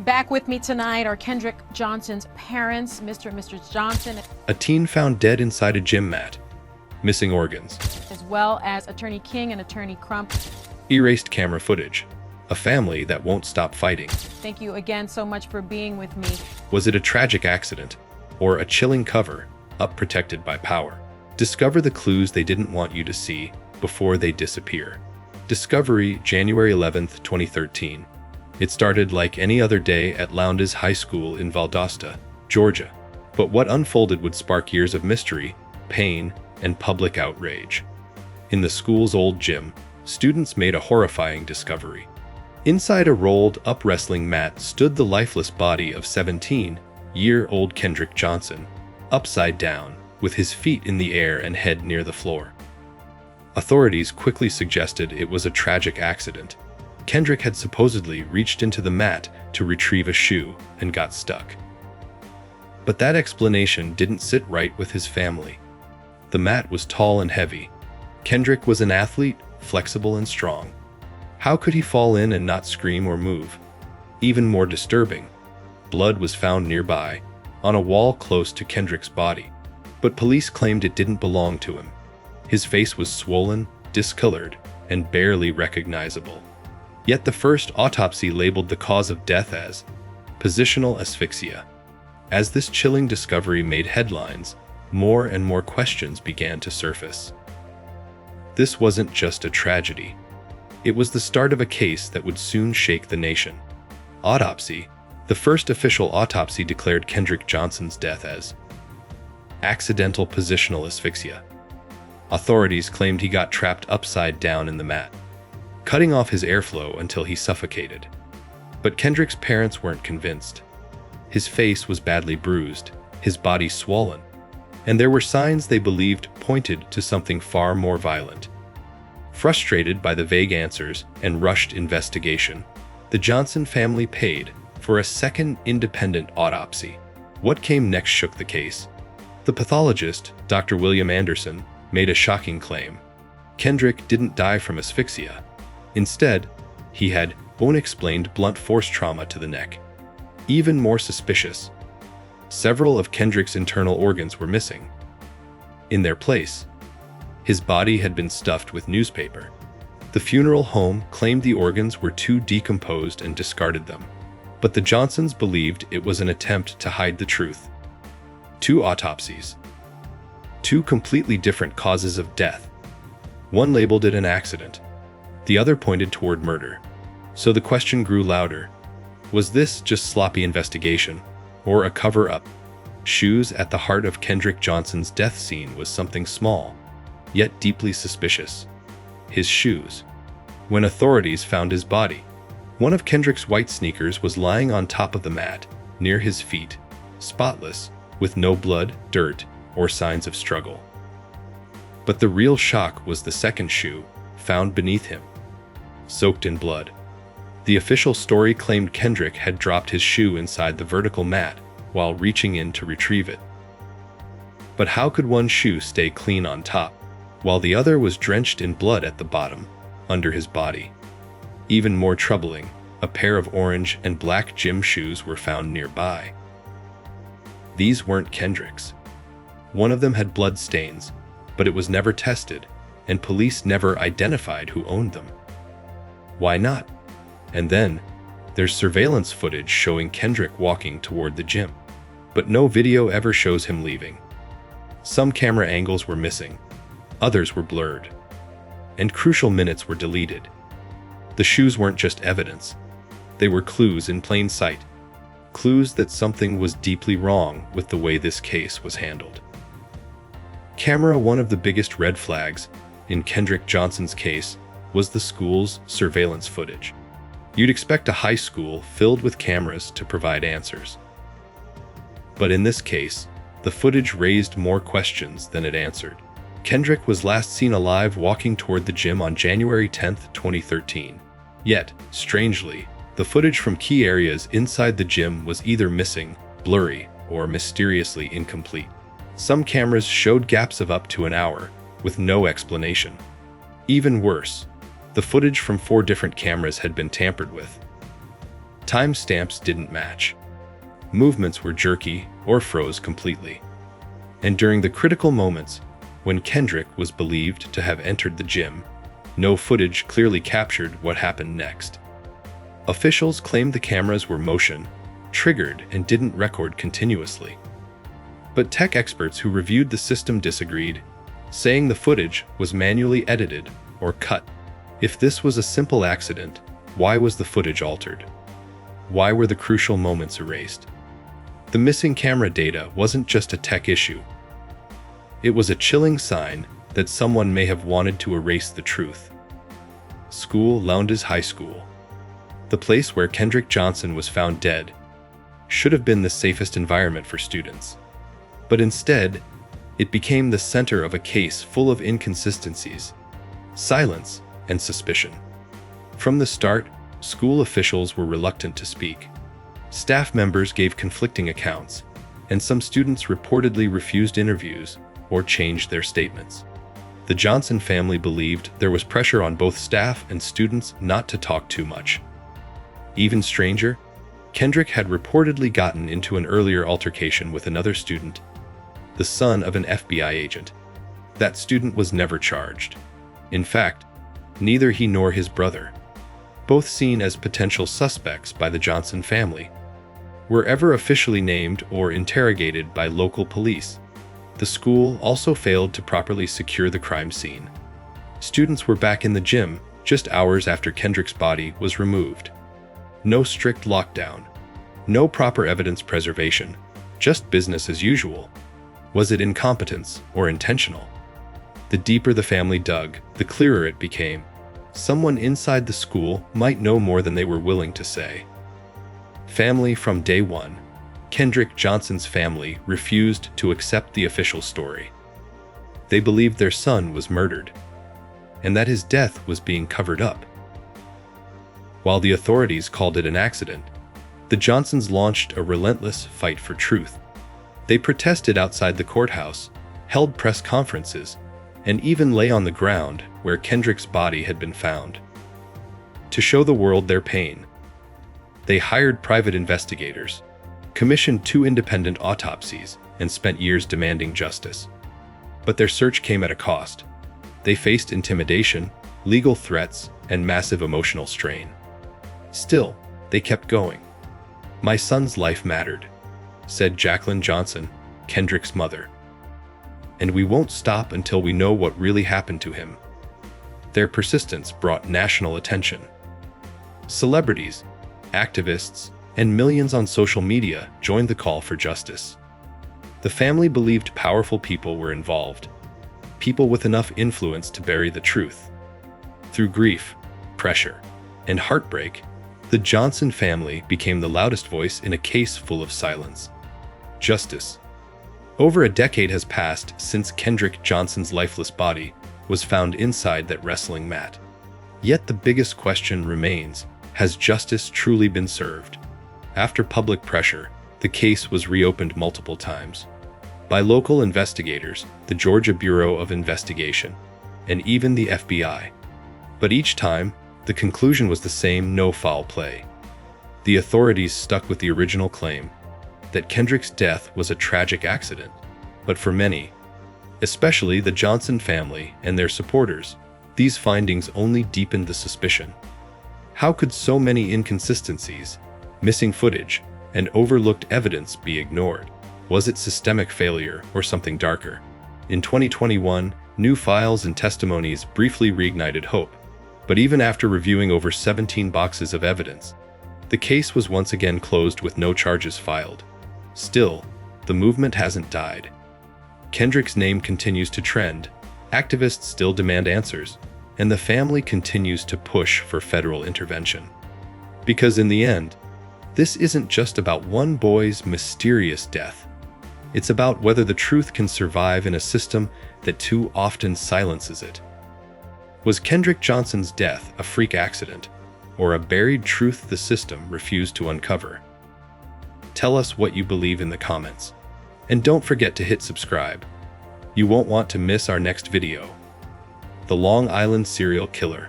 Back with me tonight are Kendrick Johnson's parents, Mr. and Mrs. Johnson, A teen found dead inside a gym mat. Missing organs. as well as Attorney King and Attorney Crump. Erased camera footage. A family that won't stop fighting. Thank you again so much for being with me. Was it a tragic accident? Or a chilling cover, up protected by power? Discover the clues they didn't want you to see before they disappear. Discovery, January 11th, 2013. It started like any other day at Lowndes High School in Valdosta, Georgia. But what unfolded would spark years of mystery, pain, and public outrage. In the school's old gym, students made a horrifying discovery. Inside a rolled-up wrestling mat stood the lifeless body of 17-year-old Kendrick Johnson, upside down, with his feet in the air and head near the floor. Authorities quickly suggested it was a tragic accident. Kendrick had supposedly reached into the mat to retrieve a shoe and got stuck. But that explanation didn't sit right with his family. The mat was tall and heavy. Kendrick was an athlete, flexible and strong. How could he fall in and not scream or move? Even more disturbing, blood was found nearby, on a wall close to Kendrick's body. But police claimed it didn't belong to him. His face was swollen, discolored, and barely recognizable. Yet the first autopsy labeled the cause of death as positional asphyxia. As this chilling discovery made headlines, more and more questions began to surface. This wasn't just a tragedy. It was the start of a case that would soon shake the nation. Autopsy. The first official autopsy declared Kendrick Johnson's death as accidental positional asphyxia. Authorities claimed he got trapped upside down in the mat, cutting off his airflow until he suffocated. But Kendrick's parents weren't convinced. His face was badly bruised, his body swollen, and there were signs they believed pointed to something far more violent. Frustrated by the vague answers and rushed investigation, the Johnson family paid for a second independent autopsy. What came next shook the case. The pathologist, Dr. William Anderson, made a shocking claim. Kendrick didn't die from asphyxia. Instead, he had unexplained blunt force trauma to the neck. Even more suspicious, several of Kendrick's internal organs were missing. In their place, his body had been stuffed with newspaper. The funeral home claimed the organs were too decomposed and discarded them. But the Johnsons believed it was an attempt to hide the truth. 2 autopsies. 2 completely different causes of death. One labeled it an accident. The other pointed toward murder. So the question grew louder. Was this just sloppy investigation, or a cover-up? Shoes at the heart of Kendrick Johnson's death scene was something small, yet deeply suspicious. His shoes. When authorities found his body, one of Kendrick's white sneakers was lying on top of the mat, near his feet, spotless, with no blood, dirt, or signs of struggle. But the real shock was the second shoe, found beneath him, soaked in blood. The official story claimed Kendrick had dropped his shoe inside the vertical mat while reaching in to retrieve it. But how could one shoe stay clean on top, while the other was drenched in blood at the bottom, under his body? Even more troubling, a pair of orange and black gym shoes were found nearby. These weren't Kendrick's. One of them had blood stains, but it was never tested, and police never identified who owned them. Why not? And then, there's surveillance footage showing Kendrick walking toward the gym, but no video ever shows him leaving. Some camera angles were missing, others were blurred, and crucial minutes were deleted. The shoes weren't just evidence, they were clues in plain sight, clues that something was deeply wrong with the way this case was handled. Camera. One of the biggest red flags in Kendrick Johnson's case was the school's surveillance footage. You'd expect a high school filled with cameras to provide answers. But in this case, the footage raised more questions than it answered. Kendrick was last seen alive walking toward the gym on January 10, 2013. Yet, strangely, the footage from key areas inside the gym was either missing, blurry, or mysteriously incomplete. Some cameras showed gaps of up to an hour, with no explanation. Even worse, the footage from 4 different cameras had been tampered with. Timestamps didn't match. Movements were jerky or froze completely. And during the critical moments, when Kendrick was believed to have entered the gym, no footage clearly captured what happened next. Officials claimed the cameras were motion, triggered, and didn't record continuously. But tech experts who reviewed the system disagreed, saying the footage was manually edited or cut. If this was a simple accident, why was the footage altered? Why were the crucial moments erased? The missing camera data wasn't just a tech issue. It was a chilling sign that someone may have wanted to erase the truth. School Lowndes High School, the place where Kendrick Johnson was found dead, should have been the safest environment for students. But instead, it became the center of a case full of inconsistencies, silence, and suspicion. From the start, school officials were reluctant to speak. Staff members gave conflicting accounts, and some students reportedly refused interviews or changed their statements. The Johnson family believed there was pressure on both staff and students not to talk too much. Even stranger, Kendrick had reportedly gotten into an earlier altercation with another student, the son of an FBI agent. That student was never charged. In fact, neither he nor his brother, both seen as potential suspects by the Johnson family, were ever officially named or interrogated by local police. The school also failed to properly secure the crime scene. Students were back in the gym just hours after Kendrick's body was removed. No strict lockdown, no proper evidence preservation, just business as usual. Was it incompetence or intentional? The deeper the family dug, the clearer it became. Someone inside the school might know more than they were willing to say. Family from day one. Kendrick Johnson's family refused to accept the official story. They believed their son was murdered, and that his death was being covered up. While the authorities called it an accident, the Johnsons launched a relentless fight for truth. They protested outside the courthouse, held press conferences, and even lay on the ground where Kendrick's body had been found. To show the world their pain, they hired private investigators, commissioned 2 independent autopsies, and spent years demanding justice. But their search came at a cost. They faced intimidation, legal threats, and massive emotional strain. Still, they kept going. "My son's life mattered," said Jacqueline Johnson, Kendrick's mother. "And we won't stop until we know what really happened to him." Their persistence brought national attention. Celebrities, activists, and millions on social media joined the call for justice. The family believed powerful people were involved, people with enough influence to bury the truth. Through grief, pressure, and heartbreak, the Johnson family became the loudest voice in a case full of silence. Justice. Over a decade has passed since Kendrick Johnson's lifeless body was found inside that wrestling mat. Yet the biggest question remains, has justice truly been served? After public pressure, the case was reopened multiple times by local investigators, the Georgia Bureau of Investigation, and even the FBI. But each time, the conclusion was the same: no foul play. The authorities stuck with the original claim that Kendrick's death was a tragic accident. But for many, especially the Johnson family and their supporters, these findings only deepened the suspicion. How could so many inconsistencies, missing footage, and overlooked evidence be ignored? Was it systemic failure or something darker? In 2021, new files and testimonies briefly reignited hope. But even after reviewing over 17 boxes of evidence, the case was once again closed with no charges filed. Still, the movement hasn't died. Kendrick's name continues to trend, activists still demand answers, and the family continues to push for federal intervention. Because in the end, this isn't just about one boy's mysterious death. It's about whether the truth can survive in a system that too often silences it. Was Kendrick Johnson's death a freak accident, or a buried truth the system refused to uncover? Tell us what you believe in the comments. And don't forget to hit subscribe. You won't want to miss our next video. The Long Island Serial Killer.